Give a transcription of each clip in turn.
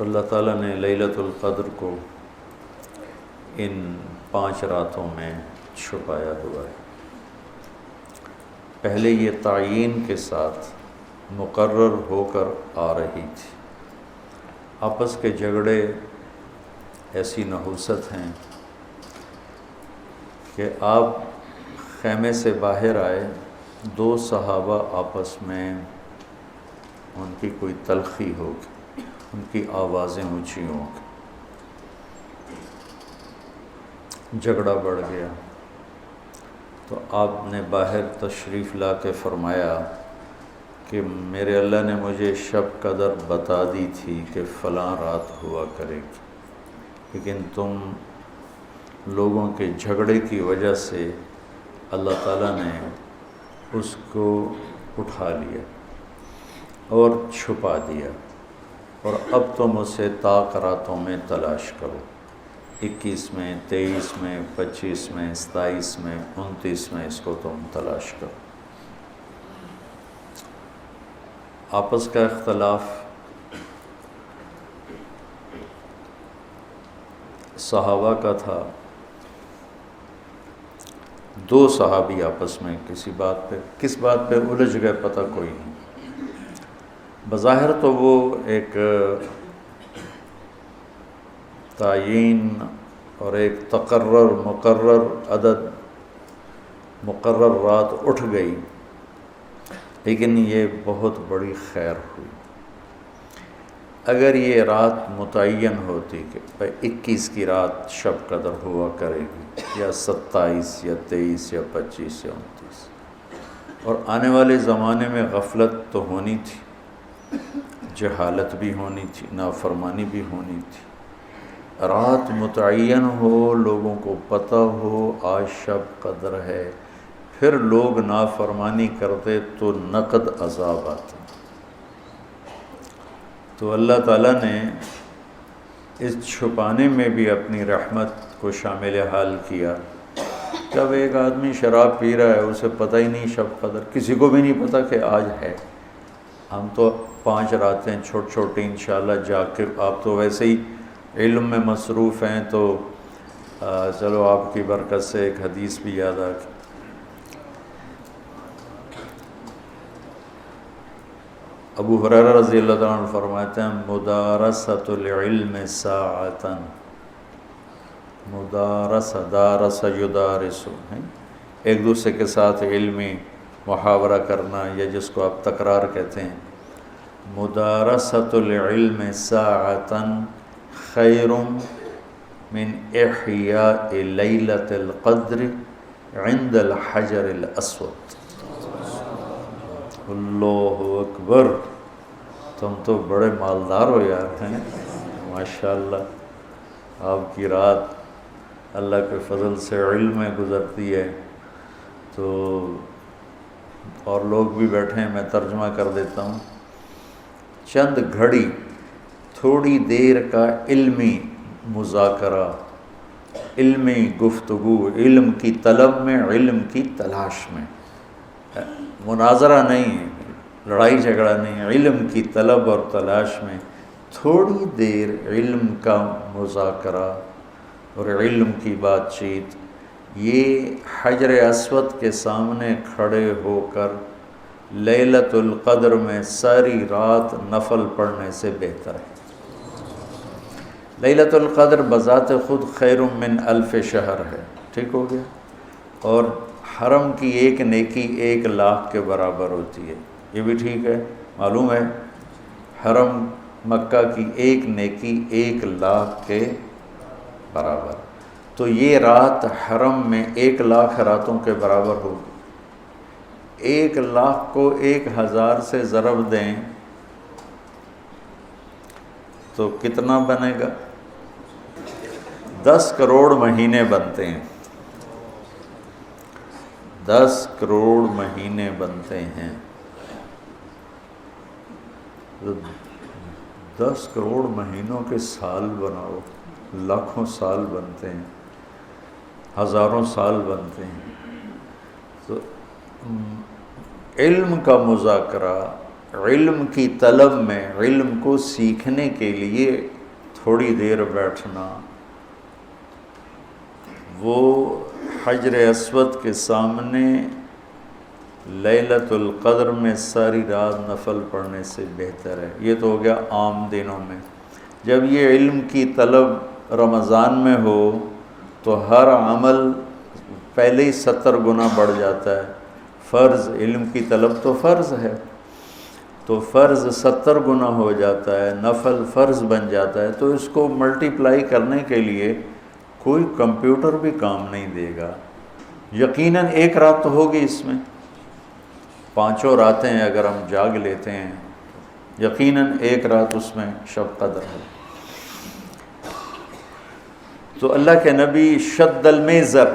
اللہ تعالیٰ نے لیلۃ القدر کو ان 5 راتوں میں چھپایا ہوا ہے۔ پہلے یہ تعیین کے ساتھ مقرر ہو کر آ رہی تھی۔ آپس کے جھگڑے ایسی نحوست ہیں کہ آپ خیمے سے باہر آئے، 2 صحابہ آپس میں ان کی کوئی تلخی ہوگی، ان کی آوازیں اونچی ہوں گی، جھگڑا بڑھ گیا، تو آپ نے باہر تشریف لا کے فرمایا کہ میرے اللہ نے مجھے شب قدر بتا دی تھی کہ فلاں رات ہوا کرے گی، لیکن تم لوگوں کے جھگڑے کی وجہ سے اللہ تعالیٰ نے اس کو اٹھا لیا اور چھپا دیا، اور اب تم اسے طاق راتوں میں تلاش کرو، 21 میں، 23 میں، 25 میں، 27 میں، 29 میں اس کو تم تلاش کرو۔ آپس کا اختلاف صحابہ کا تھا، 2 صحابی آپس میں کس بات پہ الجھ گئے پتہ کوئی نہیں۔ بظاہر تو وہ ایک تعیین اور ایک مقرر عدد، مقرر رات اٹھ گئی، لیکن یہ بہت بڑی خیر ہوئی۔ اگر یہ رات متعین ہوتی کہ 21 کی رات شب قدر ہوا کرے گی، یا 27 یا 23 یا 25 یا 29، اور آنے والے زمانے میں غفلت تو ہونی تھی، جہالت بھی ہونی تھی، نافرمانی بھی ہونی تھی، رات متعین ہو، لوگوں کو پتہ ہو آج شب قدر ہے، پھر لوگ نافرمانی کرتے تو نقد عذاب آتا۔ تو اللہ تعالیٰ نے اس چھپانے میں بھی اپنی رحمت کو شامل حال کیا۔ جب ایک آدمی شراب پی رہا ہے، اسے پتہ ہی نہیں شب قدر، کسی کو بھی نہیں پتہ کہ آج ہے۔ ہم تو 5 راتیں چھوٹی انشاءاللہ جاگ کے، آپ تو ویسے ہی علم میں مصروف ہیں، تو چلو آپ کی برکت سے ایک حدیث بھی یاد آ گئی۔ ابو ہریرہ رضی اللہ عنہ فرماتے ہیں مدارست العلم ساعتاً، دارس یدارس، ایک دوسرے کے ساتھ علمی محاورہ کرنا، یا جس کو آپ تکرار کہتے ہیں، مدارست العلم ساعتاً خیر من احیاء لیلۃ القدر عند الحجر الاسود۔ اللہ اکبر، تم تو بڑے مالدار ہو یار، ہیں ماشاءاللہ۔ آپ کی رات اللہ کے فضل سے علم میں گزرتی ہے، تو اور لوگ بھی بیٹھے ہیں، میں ترجمہ کر دیتا ہوں۔ چند گھڑی، تھوڑی دیر کا علمی مذاکرہ، علمی گفتگو، علم کی طلب میں، علم کی تلاش میں، مناظرہ نہیں ہے، لڑائی جھگڑا نہیں ہے، علم کی طلب اور تلاش میں تھوڑی دیر علم کا مذاکرہ اور علم کی بات چیت، یہ حجر اسود کے سامنے کھڑے ہو کر لیلۃ القدر میں ساری رات نفل پڑھنے سے بہتر ہے۔ لیلۃ القدر بذات خود خیر من 1000 شہر ہے، ٹھیک ہو گیا، اور حرم کی ایک نیکی 1,00,000 کے برابر ہوتی ہے، یہ بھی ٹھیک ہے، معلوم ہے، حرم مکہ کی ایک نیکی 1,00,000 کے برابر، تو یہ رات حرم میں 1,00,000 راتوں کے برابر ہوگی۔ 1,00,000 کو 1000 سے ضرب دیں تو کتنا بنے گا؟ 10 کروڑ مہینے بنتے ہیں، 10 کروڑ مہینے بنتے ہیں، 10 کروڑ مہینوں کے سال بناؤ، لاکھوں سال بنتے ہیں، ہزاروں سال بنتے ہیں۔ تو علم کا مذاکرہ، علم کی طلب میں، علم کو سیکھنے کے لیے تھوڑی دیر بیٹھنا، وہ حجر اسود کے سامنے لیلۃ القدر میں ساری رات نفل پڑھنے سے بہتر ہے۔ یہ تو ہو گیا عام دنوں میں۔ جب یہ علم کی طلب رمضان میں ہو تو ہر عمل پہلے ہی 70 گنا بڑھ جاتا ہے۔ فرض، علم کی طلب تو فرض ہے، تو فرض 70 گنا ہو جاتا ہے، نفل فرض بن جاتا ہے، تو اس کو ملٹیپلائی کرنے کے لیے کوئی کمپیوٹر بھی کام نہیں دے گا۔ یقیناً ایک رات تو ہوگی اس میں، 5 راتیں اگر ہم جاگ لیتے ہیں، یقیناً ایک رات اس میں شب قدر ہے۔ تو اللہ کے نبی شد المیزر،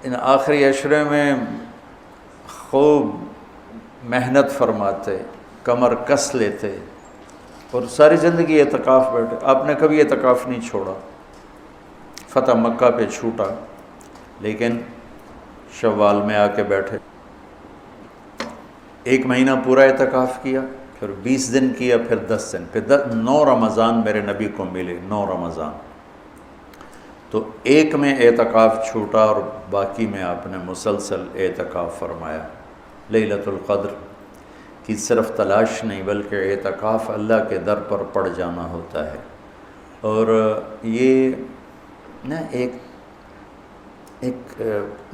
ان آخری عشرے میں خوب محنت فرماتے، کمر کس لیتے، اور ساری زندگی اعتکاف بیٹھے۔ آپ نے کبھی اعتکاف نہیں چھوڑا، فتح مکہ پہ چھوٹا، لیکن شوال میں آ کے بیٹھے، 1 مہینہ پورا اعتکاف کیا، پھر 20 دن کیا، پھر 10 دن، پھر 9 رمضان میرے نبی کو ملے، 9 رمضان۔ تو ایک میں اعتکاف چھوٹا اور باقی میں آپ نے مسلسل اعتکاف فرمایا۔ لیلۃ القدر کی صرف تلاش نہیں بلکہ اعتکاف اللہ کے در پر پڑ جانا ہوتا ہے۔ اور یہ نا ایک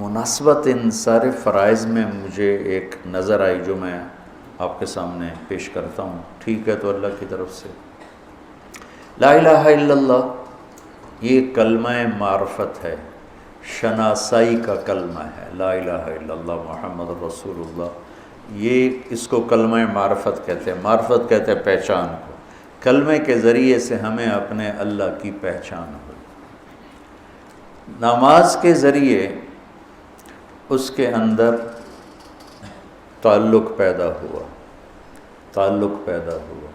مناسبت ان سارے فرائض میں مجھے ایک نظر آئی جو میں آپ کے سامنے پیش کرتا ہوں، ٹھیک ہے؟ تو اللہ کی طرف سے لا الہ الا اللہ، یہ کلمہ معرفت ہے، شناسائی کا کلمہ ہے، لا الہ الا اللہ محمد رسول اللہ۔ یہ اس کو کلمہ معرفت کہتے ہیں، معرفت کہتے ہیں پہچان کو۔ کلمے کے ذریعے سے ہمیں اپنے اللہ کی پہچان ہو۔ نماز کے ذریعے اس کے اندر تعلق پیدا ہوا، تعلق پیدا ہوا،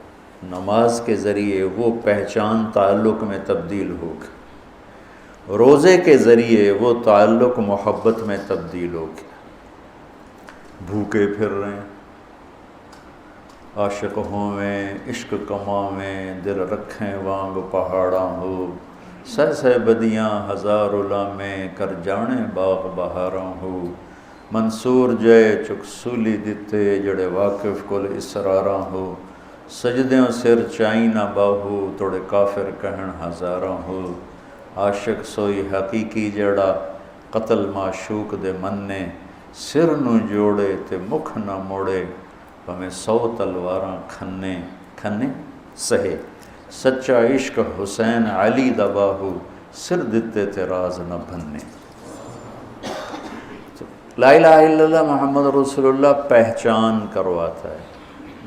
نماز کے ذریعے وہ پہچان تعلق میں تبدیل ہو گئی، روزے کے ذریعے وہ تعلق محبت میں تبدیل ہو گیا۔ بھوکے پھر رہے ہیں، عاشق ہوویں عشق کماویں، دل رکھیں وانگ پہاڑاں ہو، سہ سہ بدیاں ہزار علامیں، کر جانے باغ بہاراں ہو، منصور جے چک سولی دتے، جڑے واقف کل اسراراں ہو، سجدیوں سر چائی نہ باہو، توڑے کافر کہن ہزاراں ہو، عاشق سوئی حقیقی جڑا قتل معشوق دے مننے، سر نو جوڑے تے مکھ نہ موڑے، پمیں 100 تلواراں کھنے سہے، سچا عشق حسین علی دا باہو، سر دتے تے راز نہ بھنے۔ لا الہ الا اللہ محمد رسول اللہ پہچان کرواتا ہے،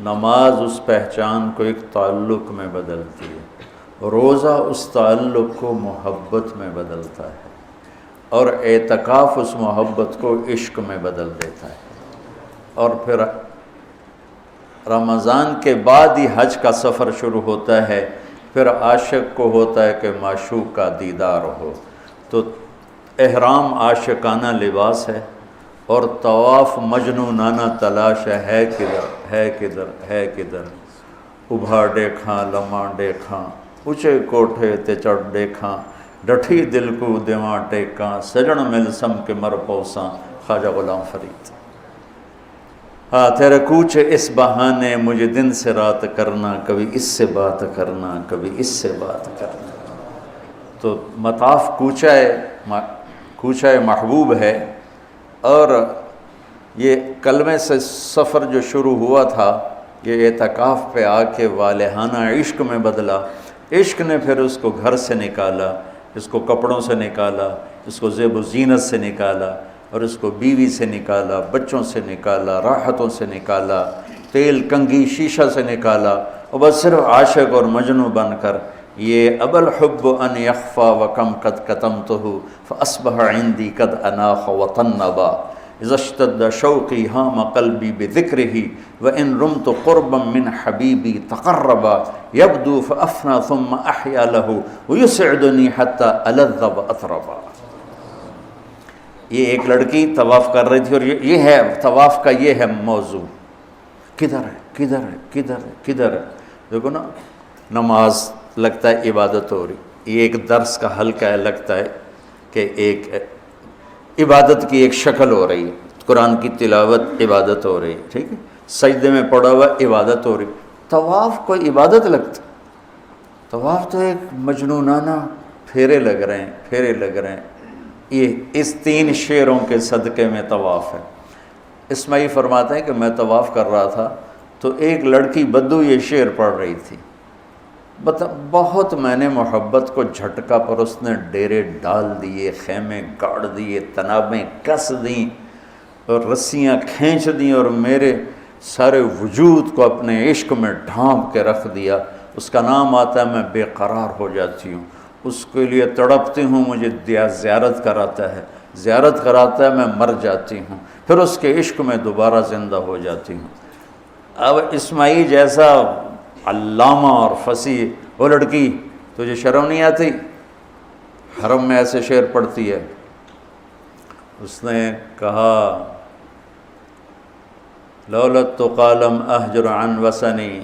نماز اس پہچان کو ایک تعلق میں بدلتی ہے، روزہ اس تعلق کو محبت میں بدلتا ہے، اور اعتکاف اس محبت کو عشق میں بدل دیتا ہے۔ اور پھر رمضان کے بعد ہی حج کا سفر شروع ہوتا ہے، پھر عاشق کو ہوتا ہے کہ معشوق کا دیدار ہو، تو احرام عاشقانہ لباس ہے، اور طواف مجنونانہ تلاش ہے کدھر ہے کدھر ہے کدھر، ابھا ڈیکھاں لماں ڈیکھاں، اونچے کوٹھے تے چڑھ ڈیکھاں، ڈٹھی دل کو دیواں ٹیکاں، سجن مل سم کے مر پوساں، خواجہ غلام فرید۔ ہاں تیرے کوچ اس بہانے، مجھے دن سے رات کرنا، کبھی اس سے بات کرنا، کبھی اس سے بات کرنا۔ تو مطاف کوچہ محبوب ہے، اور یہ کلمے سے سفر جو شروع ہوا تھا، یہ اعتکاف پہ آ کے والہانہ عشق میں بدلا۔ عشق نے پھر اس کو گھر سے نکالا، اس کو کپڑوں سے نکالا، اس کو زیب و زینت سے نکالا، اور اس کو بیوی سے نکالا، بچوں سے نکالا، راحتوں سے نکالا، تیل کنگھی شیشہ سے نکالا، اور بس صرف عاشق اور مجنوں بن کر یہ اب الحب ان یخفا وکم قد کتمتہ فاصبح عندی قد اناخ وطنبا، اذا اشتد شوقی ہام قلبی بذکرہ وان رمت قربا من حبیبی تقربا، یبدو فافنا ثم احیا لہ ویسعدنی حتی الذ واطربا۔ یہ ایک لڑکی طواف کر رہی تھی، اور یہ ہے طواف کا، یہ ہے موضوع، کدھر ہے کدھر ہے کدھر ہے کدھر ہے. دیکھو نا، نماز لگتا ہے عبادت ہو رہی، یہ ایک درس کا حلقہ ہے، لگتا ہے کہ ایک عبادت کی ایک شکل ہو رہی ہے، قرآن کی تلاوت عبادت ہو رہی ہے، ٹھیک ہے، سجدے میں پڑا ہوا عبادت ہو رہی. طواف کوئی عبادت لگتا؟ طواف تو ایک مجنونانہ پھیرے لگ رہے ہیں، پھیرے لگ رہے ہیں. یہ اس 3 شعروں کے صدقے میں طواف ہے. اسماعیل فرماتے ہیں کہ میں طواف کر رہا تھا تو ایک لڑکی بدو یہ شعر پڑھ رہی تھی. بہت میں نے محبت کو جھٹکا، پر اس نے ڈیرے ڈال دیے، خیمے گاڑ دیے، تنابیں کس دیں اور رسیاں کھینچ دیں اور میرے سارے وجود کو اپنے عشق میں ڈھانپ کے رکھ دیا. اس کا نام آتا ہے میں بے قرار ہو جاتی ہوں، اس کے لیے تڑپتی ہوں، مجھے زیارت کراتا ہے، زیارت کراتا ہے، میں مر جاتی ہوں، پھر اس کے عشق میں دوبارہ زندہ ہو جاتی ہوں. اب اسماعیل جیسا علامہ اور فصیح، وہ لڑکی تجھے شرم نہیں آتی؟ حرم میں ایسے شعر پڑھتی ہے. اس نے کہا لولت تو قالم احجر عن وسنی.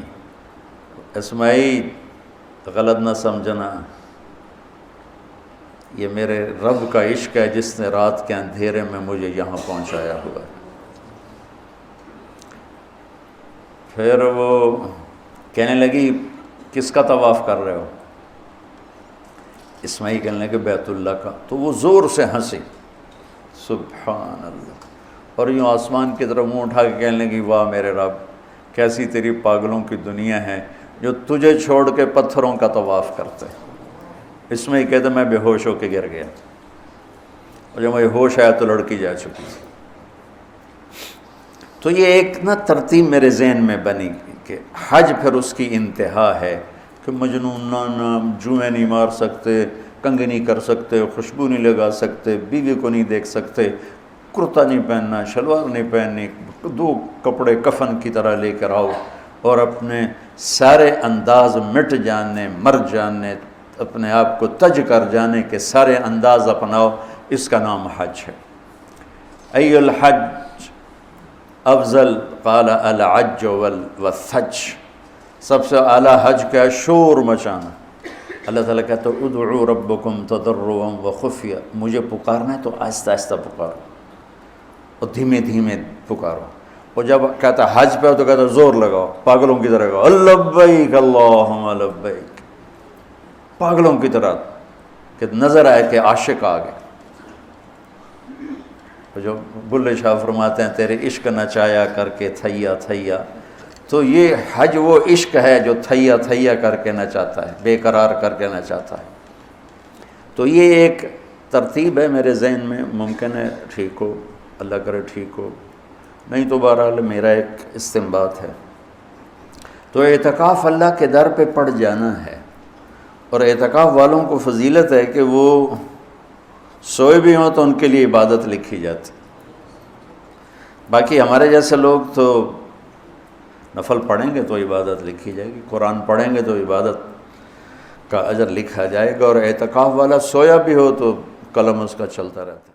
اسماعیل غلط نہ سمجھنا، یہ میرے رب کا عشق ہے جس نے رات کے اندھیرے میں مجھے یہاں پہنچایا ہوا ہے. پھر وہ کہنے لگی کس کا طواف کر رہے ہو؟ اسماعیل کہنے لگے بیت اللہ کا. تو وہ زور سے ہنسی، سبحان اللہ، اور یوں آسمان کی طرف منہ اٹھا کے کہنے لگی واہ میرے رب، کیسی تیری پاگلوں کی دنیا ہے جو تجھے چھوڑ کے پتھروں کا طواف کرتے. اسماعیل کہتے میں بے ہوش ہو کے گر گیا، اور جب مجھے ہوش آیا تو لڑکی جا چکی تھی. تو یہ ایک نا ترتیب میرے ذہن میں بنی کہ حج پھر اس کی انتہا ہے کہ مجنونانہ، جوئیں نہیں مار سکتے، کنگھی نہیں کر سکتے، خوشبو نہیں لگا سکتے، بیوی کو نہیں دیکھ سکتے، کرتا نہیں پہننا، شلوار نہیں پہننی، 2 کپڑے کفن کی طرح لے کر آؤ اور اپنے سارے انداز مٹ جانے، مر جانے، اپنے آپ کو تج کر جانے کے سارے انداز اپناؤ. اس کا نام حج ہے. ای الحج افضل قال العج والثج. سب سے اعلیٰ حج کیا ہے؟ شور مچانا. اللہ تعالیٰ کہتا ہے ادعوا ربکم تضرعا وخفیہ، مجھے پکارنا ہے تو آہستہ آہستہ پکارو اور دھیمے دھیمے پکارو. اور جب کہتا ہے حج پہ تو کہتا ہے زور لگاؤ، پاگلوں کی طرح کہو لبیک اللہم لبیک، پاگلوں کی طرح کہ نظر آئے کہ عاشق آ گئے. جو بلے شاہ فرماتے ہیں تیرے عشق نچایا کر کے تھیا تھیا، تو یہ حج وہ عشق ہے جو تھیا تھیا کر کے نچاتا ہے، بے قرار کر کے نچاتا ہے. تو یہ ایک ترتیب ہے میرے ذہن میں، ممکن ہے ٹھیک ہو، اللہ کرے ٹھیک ہو، نہیں تو بہرحال میرا ایک استنباط ہے. تو اعتکاف اللہ کے در پہ پڑ جانا ہے، اور اعتکاف والوں کو فضیلت ہے کہ وہ سوئے بھی ہوں تو ان کے لیے عبادت لکھی جاتی. باقی ہمارے جیسے لوگ تو نفل پڑھیں گے تو عبادت لکھی جائے گی، قرآن پڑھیں گے تو عبادت کا اجر لکھا جائے گا، اور اعتکاف والا سویا بھی ہو تو قلم اس کا چلتا رہتا ہے.